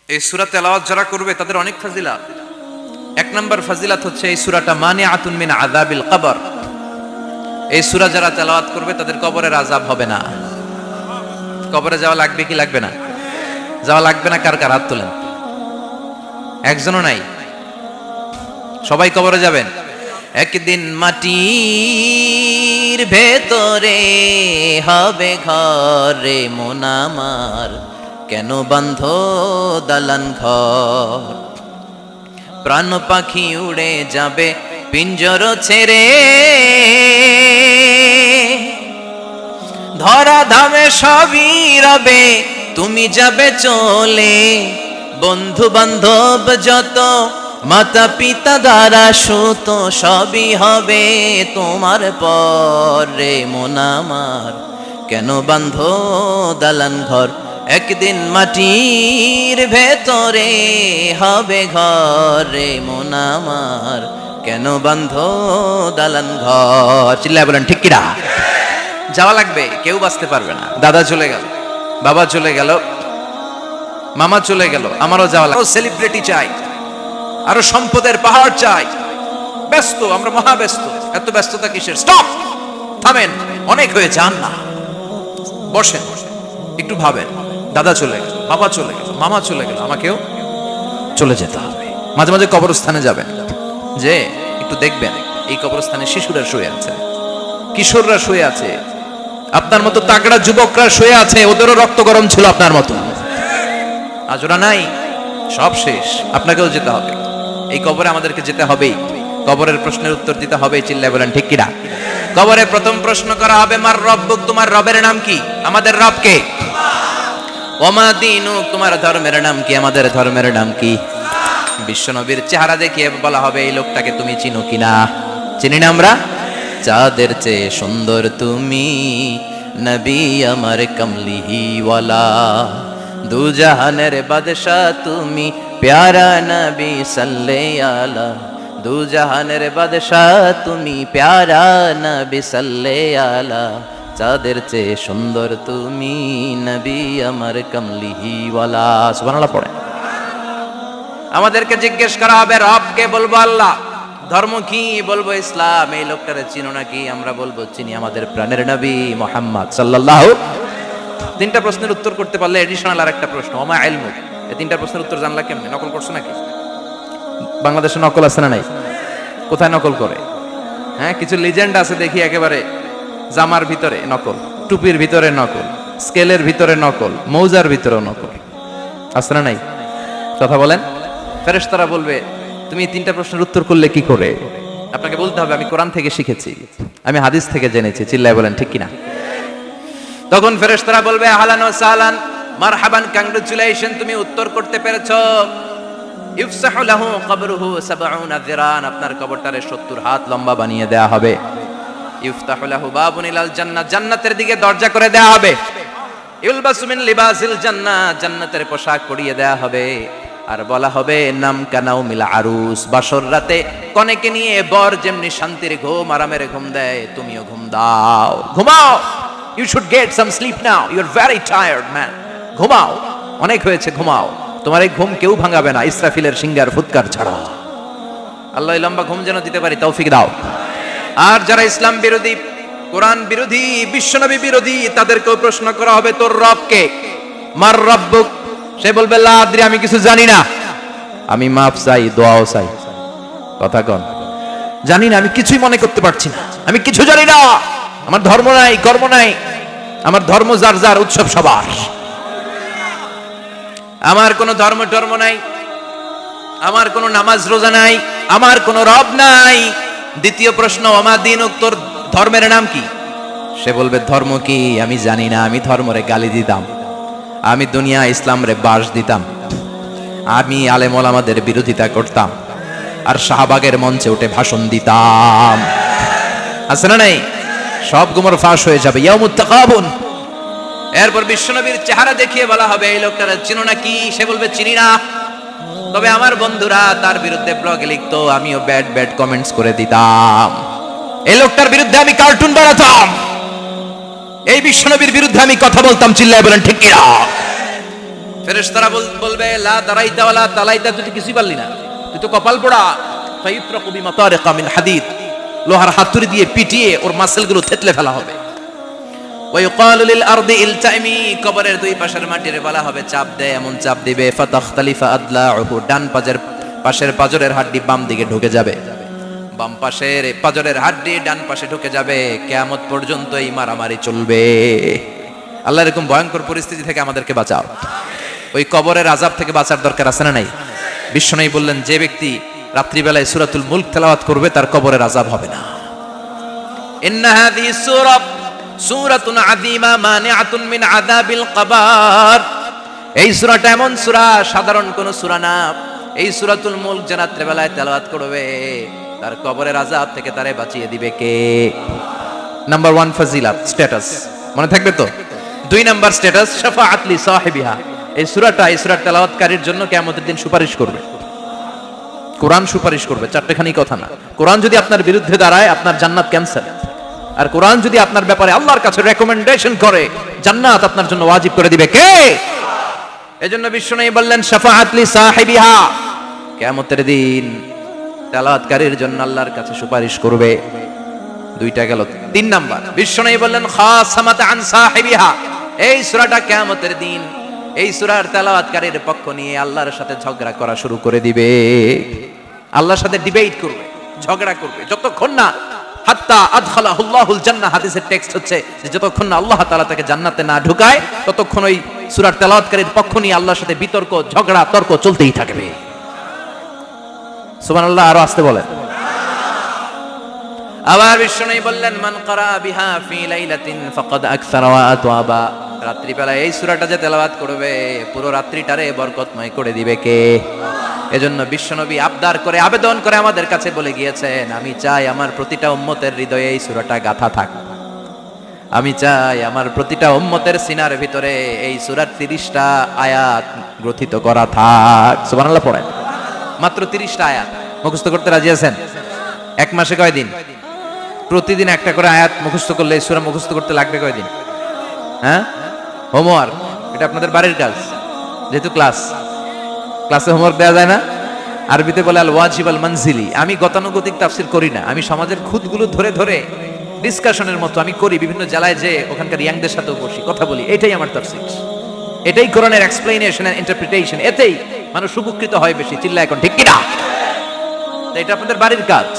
এই সূরা তেলাওয়াত যারা করবে তাদের অনেক ফাজিলাত। এক নাম্বার ফাজিলাত হচ্ছে এই সূরাটা মানিআতুন মিন আযাবিল কবর। এই সূরা যারা তেলাওয়াত করবে তাদের কবরের আযাব হবে না। কবরে যাওয়া লাগবে কি লাগবে না? যাওয়া লাগবে না, কার কার হাত তোলেন? একজনও নাই, সবাই কবরে যাবেন। একদিন মাটির ভেতরে হবে ঘরে মন আমার, কেন বান্ধ দালান ঘর? প্রাণ পাখি উড়ে যাবে পিঞ্জর ছেড়ে, ধরা ধামে সবই রবে তুমি যাবে চলে। বন্ধু বান্ধব যত, মাতা পিতা দ্বারা সুত, সবই হবে তোমার পরে মন আমার, কেন বান্ধ দালান ঘর? একদিন মাটির ভেতরে হবে ঘরে মন আমার, কেন বান্ধ দালান ঘর? চিল্লায় বলেন ঠিক কিনা? যাওয়া লাগবে, কেউ বাঁচতে পারবে না। দাদা চলে গেল, বাবা চলে গেল, মামা চলে গেল, আমারও যাওয়া লাগবে। সেলিব্রিটি চাই, আরো সম্পদের পাহাড় চাই। ব্যস্ত, আমরা মহা ব্যস্ত। এত ব্যস্ততা কিসের? স্টপ, থামেন, অনেক হয়ে যান না, বসেন, একটু ভাবেন। দাদা চলে গেল, বাবা চলে গেল, মামা চলে গেল, আমাকেও চলে যেতে হবে। মাঝে মাঝে কবরস্থানে যাবেন, যে একটু দেখবেন এই কবরস্থানে শিশুরা শুয়ে আছে, কিশোররা শুয়ে আছে, আপনার মতো তাগড়া যুবকরা শুয়ে আছে, ওদেরও রক্ত গরম ছিল আপনার মতো। আজ ওরা নাই, সব শেষ। আপনাকেও যেতে হবে, এই কবরে আমাদেরকে যেতে হবেই। কবরের প্রশ্নের উত্তর দিতে হবে। চিল্লায় বলেন ঠিক কিনা? কবরে প্রথম প্রশ্ন করা হবে, মার রব্বুক, তোমার রবের নাম কি? আমাদের রব কে? ওমা দীনুক, তোমার ধর্মের নাম কি? আমাদের ধর্মের নাম কি? বিশ্বনবীর চেহারা দেখিয়ে বলা হবে, এই লোকটাকে তুমি চিনো কিনা? চিনি না আমরা? চাঁদের চেয়ে সুন্দর তুমি, নবী আমার কমলিওয়ালা, দু জাহানের বাদশা তুমি, প্যারা নবী সাল্লাল্লাহু আলা, দু জাহানের বাদশা তুমি, প্যারা নবী সাল্লাল্লাহু আলা, চাঁদের চেয়ে সুন্দর তুমি, নবী আমার কমলিওয়ালা। সুবহানাল্লাহ পড়ে। আমাদেরকে জিজ্ঞেস করা হবে, রবকে? বলবো আল্লাহ। ধর্ম কি? বলবো ইসলাম। এই লোকটারে চিনো নাকি? আমরা বলবো চিনি, আমাদের প্রাণের নবী মুহাম্মদ সাল্লাল্লাহু। তিনটা প্রশ্নের উত্তর করতে পারলে এডিশনাল আর একটা প্রশ্ন, ওমা ইলমুক। এই তিনটা প্রশ্নের উত্তর জানলা কেমনে? নকল করছো নাকি? বাংলাদেশে নকল আছে না নাই? কোথায় নকল করে? হ্যাঁ, কিছু লিজেন্ড আছে দেখি, একেবারে জামার ভিতরে নকল, টুপির ভিতরে নকল, স্কেলের ভিতরে নকল, মৌজার ভিতরেও নকল। আছে না নাই? কথা বলেন। ফেরেশতারা বলবে, তুমি তিনটা প্রশ্নের উত্তর করলে কি করে? আপনাকে বলতে হবে, আমি কোরআন থেকে শিখেছি, আমি হাদিস থেকে জেনেছি। চিল্লায় বলেন ঠিক কিনা? তখন ফেরেশতারা বলবে, আহলান ওয়া সাহলান, মারহাবান, কংগ্রাচুলেশন, তুমি উত্তর করতে পেরেছো। ইফসাহু লাহু কবরুহু ৭০ যিরান, আপনার কবরটারে ৭০ হাত লম্বা বানিয়ে দেয়া হবে। ইফতাহু লাহু বাবুন ইলাল জান্নাহ, জান্নাতের দিকে দরজা করে দেয়া হবে। ইলবাসু মিন লিবাসিল জান্নাহ, জান্নাতের পোশাক পরিয়ে দেয়া হবে। আর বলা হবে, নাম কানাউ মিল আরুস, বাসর রাতে কনেকে নিয়ে বর যেমনি শান্তির ঘুম, আরামের ঘুম দেয়, তুমিও ঘুম দাও, ঘুমাও। You should get some sleep now, you are very tired man, ঘুমাও, অনেক হয়েছে, ঘুমাও। তোমার এই ঘুম কেউ ভাঙাবে না, ইসরাফিলের সিঙ্গার ফুৎকার ছাড়া। আল্লাহ লম্বা ঘুম যেন দিতে পারি, তৌফিক দাও। আর যারা ইসলাম বিরোধী, কোরআন বিরোধী, বিশ্বনবী বিরোধী, তাদেরকেও প্রশ্ন করা হবে, তোর রব কে? মার রব্বুক? সে বলবে, লা আদরি, আমি কিছু জানি না, আমি মাফ চাই, দোয়াও চাই। কথা কন, জানি না, আমি কিছুই মনে করতে পারছি না, আমি কিছু জানি না, আমার ধর্ম নাই, কর্ম নাই, আমার ধর্ম যার যার, উৎসব সবার, আমার কোনো ধর্ম টর্ম নাই, আমার কোনো নামাজ রোজা নাই, আমার কোনো রব নাই। দ্বিতীয় প্রশ্ন, ওমা দীনুক, তোর ধর্মের নাম কি? সে বলবে, ধর্ম কি? আমি জানি না, আমি ধর্মরে গালি দিতাম, আমি দুনিয়া ইসলাম রে বাস দিতাম, আমি আলেম ওলামাদের বিরোধিতা করতাম, আর শাহবাগের মঞ্চে উঠে ভাষণ দিতাম। আছে না নাই? সব গুমর ফাঁস হয়ে যাবে, ইয়াউমুত তাকাবুন। এরপর বিশ্বনবীর চেহারা দেখিয়ে বলা হবে, এই লোকটারে চিনো নাকি? সে বলবে, চিনি না, তবে আমার বন্ধুরা তার বিরুদ্ধে ব্লগে লিখতো, আমিও ব্যাড ব্যাড কমেন্টস করে দিতাম, এই লোকটার বিরুদ্ধে আমি কার্টুন বানাতাম, এই বিশ্বনবীর বিরুদ্ধে আমি কথা বলতাম। চিল্লায় বলেন ঠিক কিনা? ফেরেশতারা বলবে লা দারাইতা ওয়ালা তালাইতা, তুই কিছুই পারলি না, তুই তো কপাল পোড়া। ফায়ুত্রাকু বিমাতারিকা মিন হাদিদ, লোহার হাতুড়ি দিয়ে পিটিয়ে ওর মাসেলগুলো থেতলে ফেলা হবে। ওয়া ইউকালু লিল আরদি ইলতাইমি, কবরের দুই পাশের মাটিরে বলা হবে চাপ দে, এমন চাপ দিবে ফাতাখতালিফা আদলাউহু, ডান পাশের পাজরের হাড্ডি বাম দিকে ঢুকে যাবে, বাম পাশের পাজরের হাড্ডি ডান পাশে ঢুকে যাবে। কিয়ামত পর্যন্ত এই মারামারি চলবে। আল্লাহ এরকম ভয়ঙ্কর পরিস্থিতি থেকে আমাদেরকে বাঁচাও। ওই কবরের আযাব থেকে বাঁচার দরকার আছে না নাই? বিশ্বনবী বললেন, যে ব্যক্তি রাত্রিবেলায় সূরাতুল মুলক তেলাওয়াত করবে তার কবরের আযাব হবে না। ইন্না হাযিহি সূরাতুন আযীমা মানিআতুন মিন আযাবিল কবর, এই সূরাটা এমন সূরা, সাধারণ কোন সূরা না। এই সূরাতুল মুলক যে রাত্রিবেলায় তেলাওয়াত করবে তার কবরের আযাব থেকে তারে বাঁচিয়ে দিবে কে? নাম্বার 1 ফজিলাত, স্ট্যাটাস মনে থাকবে তো। 2 নাম্বার স্ট্যাটাস শাফাআত লি সাহিবিহা, এই সূরাটা এই সূরার তেলাওয়াতকারীর জন্য কিয়ামতের দিন সুপারিশ করবে। কোরআন সুপারিশ করবে, চারটেখানি কথা না। কোরআন যদি আপনার বিরুদ্ধে দাঁড়ায় আপনার জান্নাত ক্যান্সেল, আর কোরআন যদি আপনার ব্যাপারে আল্লাহর কাছে রেকমেন্ডেশন করে জান্নাত আপনার জন্য ওয়াজিব করে দিবে কে? এজন্য বিশ্বনবী বললেন শাফাআত লি সাহিবিহা, কিয়ামতের দিন তেলাওয়াতকারীর জন্য আল্লাহর কাছে সুপারিশ করবে। 2টা গেল। 3 নাম্বার বিশ্বনবী বললেন খাসামাত আন সাহিবিহা, এই সূরাটা কিয়ামতের দিন এই সূরার তেলাওয়াতকারীর পক্ষ নিয়ে আল্লাহর সাথে ঝগড়া করা শুরু করে দিবে। আল্লাহর সাথে ডিবেট করবে, ঝগড়া করবে, যতক্ষণ না হাত্তা আদখালাহুল্লাহুল জান্নাহ। হাদিসের টেক্সট হচ্ছে যে যতক্ষণ না আল্লাহ তাআলা তাকে জান্নাতে না ঢুকায় ততক্ষণ ওই সূরার তেলাওয়াতকারীর পক্ষ নিয়ে আল্লাহর সাথে বিতর্ক, ঝগড়া, তর্ক চলতেই থাকবে। সুবহানাল্লাহ, আরো আসতে বলেন। আবার বিশ্বনবী বললেন মান ক্বারা বিহা ফি লাইলাতিন ফাকাদ আকসারা ওয়া আতওয়াবা, রাত্রিবেলায় এই সূরাটা যে তেলাওয়াত করবে পুরো রাত্রিটারে বরকতময় করে দিবে কে? এজন্য বিশ্বনবী আবদার করে, আবেদন করে আমাদের কাছে বলে গিয়েছেন, আমি চাই আমার প্রতিটা উম্মতের হৃদয়ে এই সূরাটা গাঁথা থাক। আমি চাই আমার প্রতিটা উম্মতের সিনার ভিতরে এই সূরার 30টা আয়াত গ্রথিত করা থাক। সুবহানাল্লাহ পড়েন। মাত্র 30টা আয়াত মুখস্থ করতে রাজি আছেন? 1 মাসে কয়দিন? প্রতিদিন একটা করে আয়াত মুখস্থ করলে এই সূরা মুখস্থ করতে লাগবে কয়দিন? হ্যাঁ, হোমওয়ার্ক, এটা আপনাদের বাড়ির কাজ। যেহেতু ক্লাসে হোমওয়ার্ক দেওয়া যায় না, আরবিতে বলে আল ওয়াজিব আল মানজিলি। আমি গতানুগতিক তাফসীর করি না, আমি সমাজের খুঁতগুলো ধরে ধরে ডিসকাশনের মতো আমি করি। বিভিন্ন জেলায় যে ওখানকার ইয়াংদের সাথেও বসি, কথা বলি, এটাই আমার তাফসীর, এটাই কোরআনের এক্সপ্লেনেশন এন্ড ইন্টারপ্রিটেশন। এতেই মানুষ উপকৃত হয় বেশি। চিল্লা এখন ঠিক কিনা? এটা আপনাদের বাড়ির কাজ,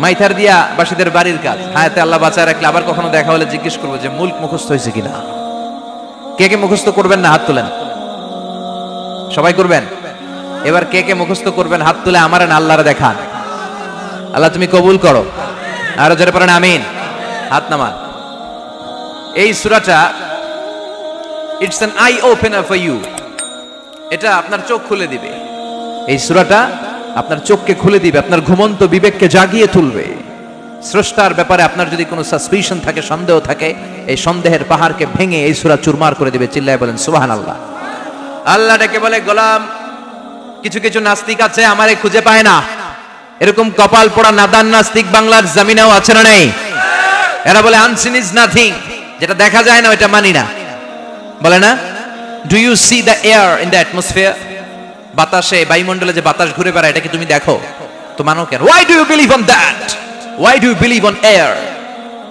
মাইথার দিয়া বাসীদের বাড়ির কাজ। হায়াতে আল্লাহ বাঁচায় রাখলে আবার কখনো দেখা হলে জিজ্ঞেস করবো যে মুলক মুখস্থ হয়েছে কিনা। কে কে মুখস্থ করবেন না হাত তুলেন। সবাই করবেন। এবার কে কে মুখস্থ করবেন হাত তুলে আমার আল্লাহরে দেখান। আল্লাহ তুমি কবুল করো। আরো জোরে পড়েন আমিন। হাত নামান। এই সূরাটা it's an eye opener for you, এটা আপনার চোখ খুলে দিবে। এই সূরাটা আপনার চোখকে খুলে দিবে, আপনার ঘুমন্ত বিবেককে জাগিয়ে তুলবে। স্রষ্টার ব্যাপারে আপনার যদি কোনো সাসপিশন থাকে, সন্দেহ থাকে, এই সন্দেহের পাহাড়কে ভেঙে এই সূরা চুরমার করে দিবে। চিল্লায় বলেন সুবহানাল্লাহ। আল্লাহ ডেকে বলে, গোলাম কিছু কিছু নাস্তিক আছে আমারে খুঁজে পায় না, এরকম কপাল পোড়া নাদান নাস্তিক বাংলার জমিনেও আছে না নেই? এরা বলে আনসিন ইজ নাথিং, যেটা দেখা যায় না ওইটা মানি না, বলে না? Do you see the air in the atmosphere? বাতাসে, বায়ুমণ্ডলে যে বাতাস ঘুরে বেড়ায়, এটা কি তুমি দেখো? তো মানো কেন? Why do you believe on that? Why do you believe on air?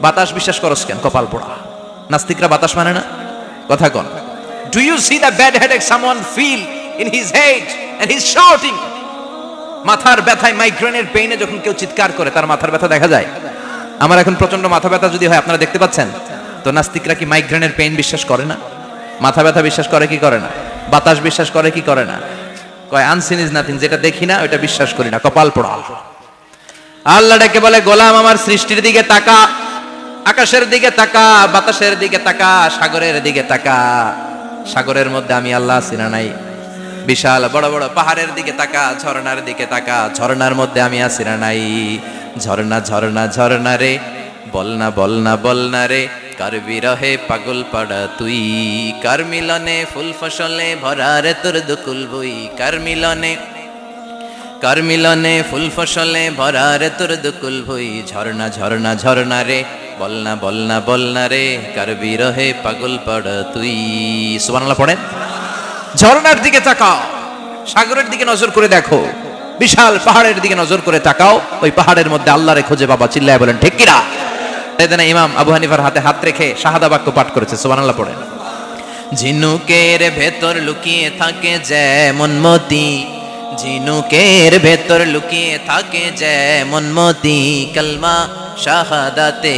বাতাস বিশ্বাস করস কেন? কপাল পোড়া নাস্তিকরা বাতাস মানে না। কথা কন। Do you see the bad headache someone feel in his head and he is shouting? মাথার ব্যথায়, মাইগ্রেনের পেইনে যখন কেউ চিৎকার করে তার মাথার ব্যথা দেখা যায়। আমার এখন প্রচন্ড মাথা ব্যথা যদি হয়, আপনারা দেখতে পাচ্ছেন তো, নাস্তিকরা কি মাইগ্রেনের পেইন বিশ্বাস করে না? মাথা ব্যথা বিশ্বাস করে কি করে না? বাতাস বিশ্বাস করে কি করে না? কয় আনসিন ইজ নাথিং, যেটা দেখি না ওইটা বিশ্বাস করি না। কপাল পোড়া। আল্লাহ ডেকে বলে, গোলাম আমার সৃষ্টির দিকে তাকা, আকাশের দিকে তাকা, বাতাসের দিকে তাকা, সাগরের দিকে তাকা। সাগরের মধ্যে আমি আল্লাহ আছি না নাই? বিশাল বড় বড় পাহাড়ের দিকে তাকা, ঝর্ণার দিকে তাকা, ঝর্ণার মধ্যে আমি আছি না নাই? ঝর্ণা ঝর্ণা ঝর্ণা রে, বলনা বলনা বলনা রে, কার বিরহে পাগল পাড়া তুই, কার মিলনে ফুল ফসলে ভরা রে তোর দুকুল বই, কার মিলনে ফুল ফসলে ভরা রে তোর দুকুল বই। ঝর্ণা ঝর্ণা ঝর্ণা রে, বলনা বলনা বলনা রে, কার বিরহে পাগল পাড়া তুই। সুবহানাল্লাহ পড়েন। ঝর্ণার দিকে তাকাও, সাগরের দিকে নজর করে দেখো, বিশাল পাহাড়ের দিকে নজর করে তাকাও, ওই পাহাড়ের মধ্যে আল্লাহরে খুঁজে পাবা। চিল্লায় বলেন ঠিক কিনা? এদিনে ইমাম আবু হানিফার হাতে হাত রেখে শাহাদা বাক্য পাঠ করেছে, সুবহানাল্লাহ পড়েন। ঝিনুকের ভেতর লুকিয়ে থাকে যেমন মতি, ঝিনুকের ভেতর লুকিয়ে থাকে যেমন মতি, কালমা শাহাদাতে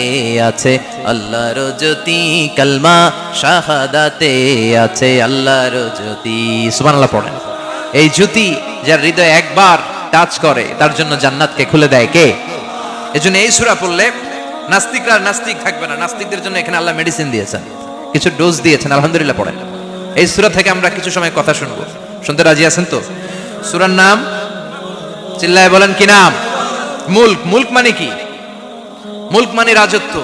আছে আল্লাহর জ্যোতি, কালমা শাহাদাতে আছে আল্লাহর জ্যোতি। সুবহানাল্লাহ পড়েন। এই জ্যোতি যার হৃদয়ে একবার টাচ করে তার জন্য জান্নাতকে খুলে দেয় কে? এজন্য এই সূরা পড়লে নাস্তিকরা নাস্তিক থাকবে না। নাস্তিকদের জন্য এখানে আল্লাহ মেডিসিন দিয়েছেন, কিছু ডোজ দিয়েছেন। আলহামদুলিল্লাহ পড়েন। এই সূরা থেকে আমরা কিছু সময় কথা শুনবো, শুনতে রাজি আছেন তো? সূরার নাম চিল্লায় বলেন কি নাম? মুলক। মুলক মানে কি? মুলক মানে রাজত্ব,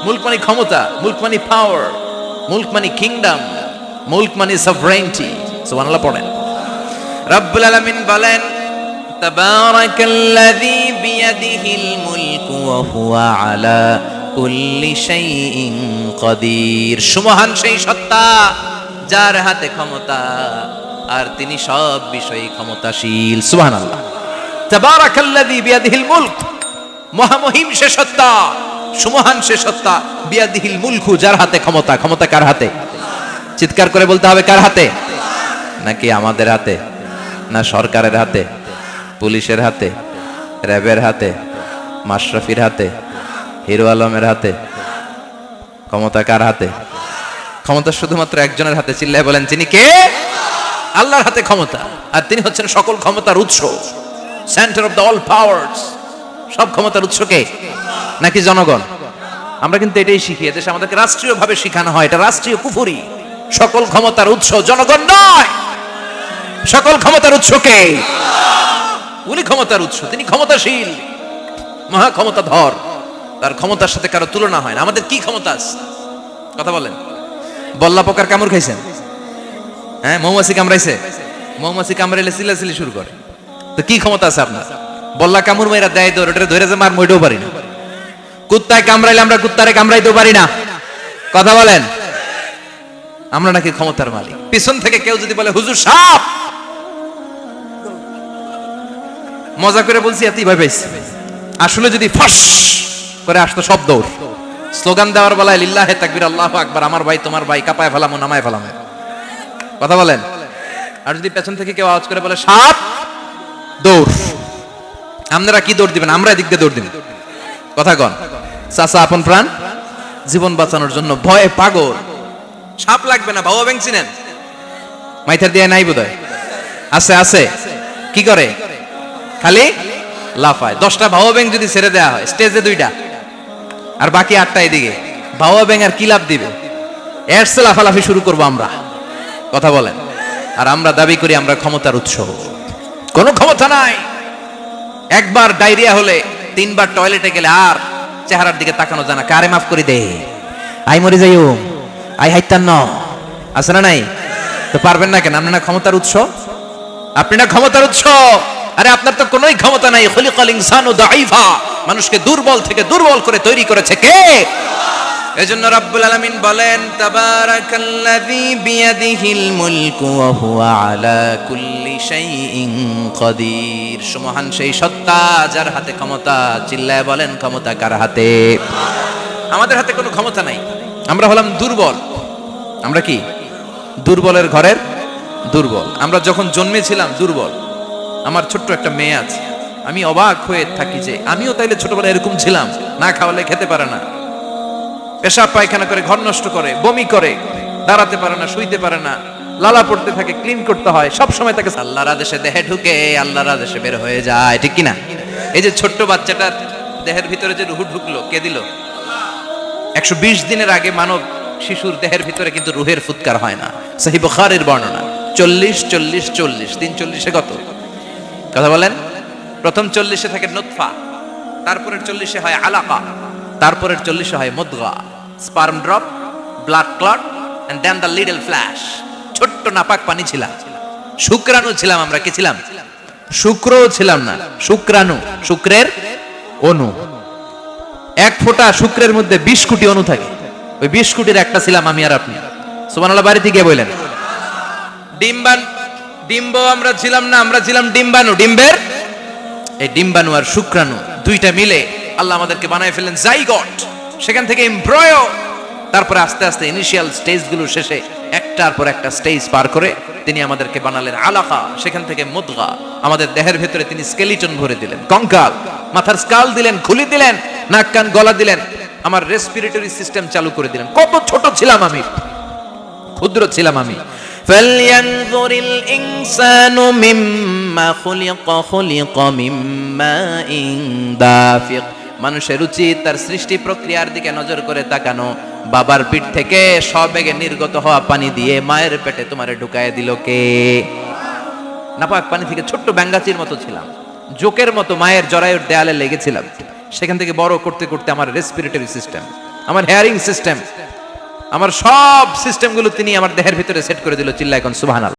মুলক মানে ক্ষমতা, মুলক মানে পাওয়ার, মুলক মানে কিংডম, মুলক মানে সভরেনিটি। সুবহানাল্লাহ পড়েন। রব্বুল আলামিন বলেন তাবারাকাল্লাযী বিয়াদিহিল মুলকু ওয়া হুয়া আলা কুল্লি শাইইন কাদির। সুমহান সেই সত্তা যার হাতে ক্ষমতা আর তিনি সব বিষয়ে ক্ষমতাশীল। সুবহানাল্লাহ। তাবারাকাল্লাযী বিয়াদিহিল মুলক, মহামহিম সে সত্তা, সুমহান সে সত্তা, বিয়াদিহিল মুলকু যার হাতে ক্ষমতা। ক্ষমতা কার হাতে? চিৎকার করে বলতে হবে কার হাতে? নাকি আমাদের হাতে? না সরকারের হাতে, পুলিশের হাতে, র্যাবের হাতে, মাশরাফির হাতে, হিরো আলমের হাতে? ক্ষমতা কার হাতে? ক্ষমতা শুধুমাত্র একজনের হাতে। চিল্লায় বলেন তিনি কে? আল্লাহর হাতে ক্ষমতা, আর তিনি হচ্ছেন সকল ক্ষমতার উৎস, centre of the all powers. সব ক্ষমতার উৎস কে? নাকি জনগণ? আমরা কিন্তু এটাই শিখি, এদেশে আমাদেরকে রাষ্ট্রীয় ভাবে শেখানো হয়, এটা রাষ্ট্রীয় কুফরি। সকল ক্ষমতার উৎস জনগণ নয়, সকল ক্ষমতার উৎস কে? উনি ক্ষমতার উৎস, তিনি ক্ষমতাশীল, মহা ক্ষমতাধর, তার ক্ষমতার সাথে কারো তুলনা হয় না। আমাদের কি ক্ষমতা আছে? কথা বলেন। বল্লা পোকার কামড় খাইছেন? হ্যাঁ, মৌমাছি কামড়াইছে? মৌমাছি কামড়াইলে চিল্লাচিল্লি শুরু করে, তো কি ক্ষমতা আছে আপনার? বল্লা কামড় মেয়েরা দেয় দৌড়, ওটা ধরে যে মার মইটাও পারি না। কুত্তায় কামড়াইলে আমরা কুত্তারে কামড়াইতেও পারি না। কথা বলেন। আমরা নাকি ক্ষমতার মালিক। পিছন থেকে কেউ যদি বলে হুজুর সাপ, মজা করে বলছি এতই ভয় পাইছি, আসলে যদি ফস করে আসতো সব দৌড়। স্লোগান দেওয়ার বেলায় লিল্লাহে তাকবীর, আল্লাহু আকবার, আমার ভাই তোমার ভাই, কাপায় ফেলামো নামায় ফেলামো। কথা বলেন। আর যদি পেছন থেকে কেউ আওয়াজ করে বলে সাপ, দৌড়। আপনারা কি দৌড় দিবেন? আমরা এদিক দিয়ে দৌড় দিব। কথা কন। চাচা আপন প্রাণ জীবন বাঁচানোর জন্য ভয়ে পাগল। সাপ লাগবে না, ভাও ব্যাংক চিনেন? মাইথার দিয়ে নাই বোধহয়। আছে আছে। কি করে? খালি লাফায়। 10টা ভাও ব্যাংক যদি ছেড়ে দেওয়া হয়, স্টেজে 2টা আর বাকি 8টা এদিকে, ভাও ব্যাংক আর কি লাভ দিবে? এরসে লাফালাফি শুরু করবো আমরা। কথা বলেন। আর আমরা দাবি করি আমরা ক্ষমতার উৎস। কোনো ক্ষমতা নাই। একবার ডায়রিয়া হলে 3বার টয়লেটে গেলে আর চেহারার দিকে তাকানো যায় না। কারে মাফ করে দে, আই মরে যাইও, আই হাইতান ন, আছে না নাই? তো পারবেন না কেন? আপনি না ক্ষমতার উৎস, আপনি না ক্ষমতার উৎস। আরে আপনার তো কোনোই ক্ষমতা নাই। খলিকাল ইনসানু দাঈফা, মানুষকে দুর্বল থেকে দুর্বল করে তৈরি করেছে কে? এজন্য রব্বুল আলামিন বলেন তাবারাকাল্লাযী বিয়াদিহিল মুলকু ওয়া হুয়া আলা কুল্লি শাইইন কাদির। সুমহান সেই সত্তা যার হাতে ক্ষমতা। চিল্লায় বলেন ক্ষমতা কার হাতে? আমাদের হাতে কোনো ক্ষমতা নাই। আমরা হলাম দুর্বল। আমরা কি? দুর্বলের ঘরের দুর্বল। আমরা যখন জন্মেছিলাম দুর্বল। আমার ছোট্ট একটা মেয়ে আছে, আমি অবাক হয়ে থাকি যে আমিও তাইলে ছোটবেলায় এরকম ছিলাম। না খাওয়ালে খেতে পারে না, পেশাব পায়খানা করে, ঘর নষ্ট করে, বমি করে, দাঁড়াতে পারে না, শুইতে পারে না, লালা পড়তে থাকে, ক্লিন করতে হয়, সব সময় তাকে আল্লাহর আদেশে দেহে ঢুকে, আল্লাহর আদেশে বের হয়ে যায়। ঠিক কিনা? এই যে ছোট্ট বাচ্চাটার দেহের ভিতরে যে রুহু ঢুকলো, কে দিল? 120 দিনের আগে মানব শিশুর দেহের ভিতরে কিন্তু রুহের ফুৎকার হয় না। সহিহ বুখারীর বর্ণনা। 40 40 40 340 কত? কথা বলেন। প্রথম 40 থাকে নুতফা, তারপরের 40 হয় আলাকা, তারপরের 40 হয় মুদগা, sperm drop, blood clot, and then the little flesh. ছোট্ট নাপাক পানি ছিলাম, শুক্রাণু ছিলাম আমরা। কি ছিলাম? শুক্রও ছিলাম না, শুক্রাণু, শুক্রের অণু। এক ফোঁটা শুক্রের মধ্যে 20 কোটি অণু থাকে। ওই 20 কোটির একটা ছিলাম আমি আর আপনি। সুবহানাল্লাহ। বাড়িতে গিয়ে বললেন ডিম্ব আমরা ছিলাম না, আমরা ছিলাম ডিম্বাণু। ডিম্বের এই ডিম্বাণু আর শুক্রাণু দুইটা মিলে আল্লাহ আমাদেরকে বানায় ফেললেন জাইগট, সেখান থেকে এমব্রয়ো, তারপরে আস্তে আস্তে ইনিশিয়াল স্টেজগুলো শেষে একটার পর একটা স্টেজ পার করে তিনি আমাদেরকে বানালেন আলাকা, সেখান থেকে মুদগা, আমাদের দেহের ভেতরে তিনি স্কেলিটন ভরে দিলেন, কঙ্কাল, মাথার স্কাল দিলেন, খুলি দিলেন, নাক কান গলা দিলেন, আমার রেসপিরেটরি সিস্টেম চালু করে দিলেন। কত ছোট ছিলাম আমি, ক্ষুদ্র ছিলাম আমি। ফালয়ানযুরিল ইনসানু মিম্মা খুলিকা, খুলিকা মিম্মাইন দাফিক। মানুষের উচিত তার সৃষ্টি প্রক্রিয়ার দিকে নজর করে তাকানো। বাবার পিঠ থেকে সবেগে নির্গত হওয়া পানি দিয়ে মায়ের পেটে তোমারে ঢুকায় দিল কে? নাপাক পানি থেকে ছোট্ট ব্যাঙ্গাচির মতো ছিলাম, জোকের মতো মায়ের জরায়ুর দেয়ালে লেগেছিলাম। সেখান থেকে বড় করতে করতে আমার রেসপিরেটরি সিস্টেম, আমার হেয়ারিং সিস্টেম, আমার সব সিস্টেমগুলো তিনি আমার দেহের ভিতরে সেট করে দিল। চিল্লায় এখন সুবহানাল্লাহ।